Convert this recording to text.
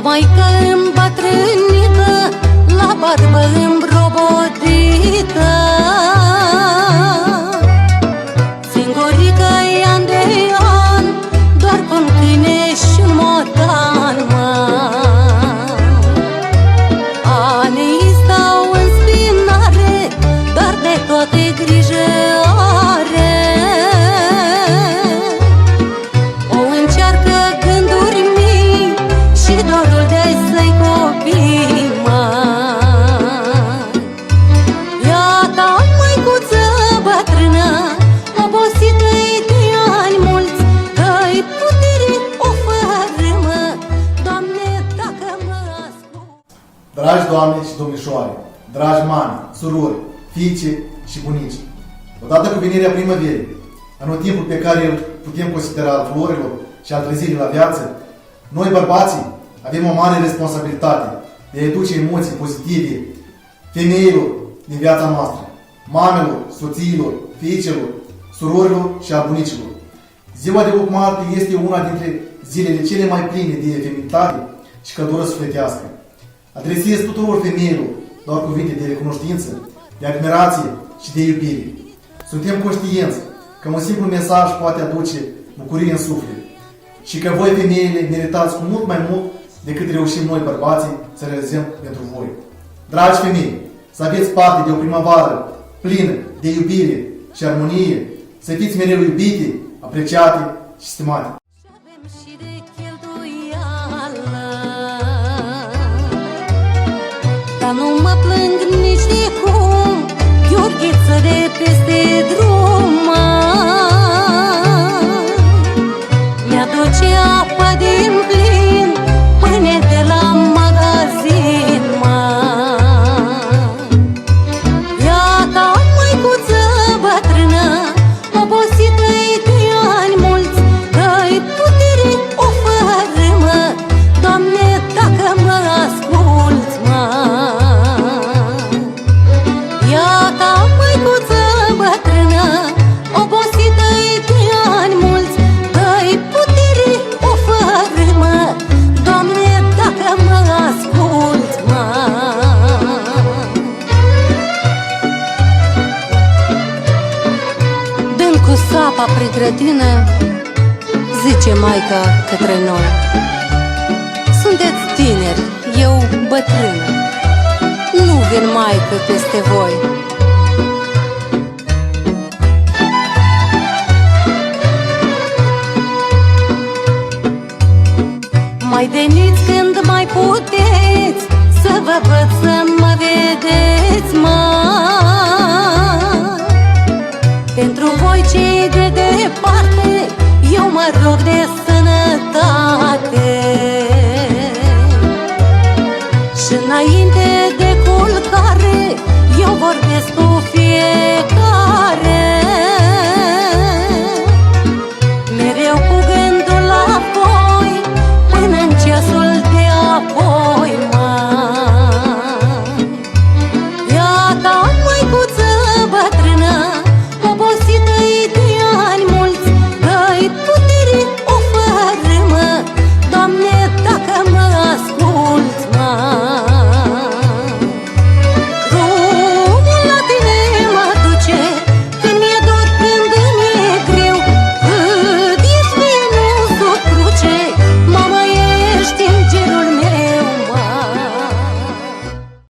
maică îmbătrânită, la barbă îmbrobodită, singurică e an de an, doar cu-n câine și un motan, anii stau în spinare, dar de toate grijă are. O încearcă gânduri mii și dorul de să-i copii, iată măicuță bătrână, obosită-i de ani mulți, că-i putere o fărâmă, Doamne, dacă mă ascult. Dragi doamne și domnișoare, dragi mame, surori, fiice și bunici, odată cu venirea primăverii, anotimpul pe care îl putem considera al florilor și al trezirii la viață, noi bărbații avem o mare responsabilitate de a educe emoții pozitive femeilor din viața noastră, mamelor, soțiilor, fiicelor, surorilor și a bunicilor. Ziua de 8 martie este una dintre zilele cele mai pline de feminitate și căldură sufletească. Adresez tuturor femeilor doar cuvinte de recunoștință, de admirație și de iubire. Suntem conștienți că un simplu mesaj poate aduce bucurie în suflet și că voi, femeile, meritați cu mult mai mult decât reușim noi, bărbații, să realizăm pentru voi. Dragi femei, să aveți parte de o primăvară plină de iubire și armonie, să fiți mereu iubite, apreciate și stimate. Dar nu mă plâng nici de cum, Gheorghiță de peste drum mi-aduce apă din plin, pâine de la magazin, iată măicuță bătrână, obosită-i de ani mulți, că-i putere o fărâmă, Doamne, dacă mă asculți, iată măicuță bătrână, obosită-i de ani mulți, că-i putere o fărâmă, Doamne, dacă mă asculți, Dând cu sapa pre grădină, zice maica către noi: sunteți tineri, eu bătrână, nu vin maică peste voi. Mai veniți când mai puteți, să vă văd, să mă vedeți, pentru voi cei de departe, eu mă rog de sănătate. Și înainte de culcare, eu vorbesc cu fiecare, mereu cu gândul la voi, până în ceasul de apoi, iată măicuță bătrână, obosită-i de ani mulți, că-i putere o fărâmă, Doamne, dacă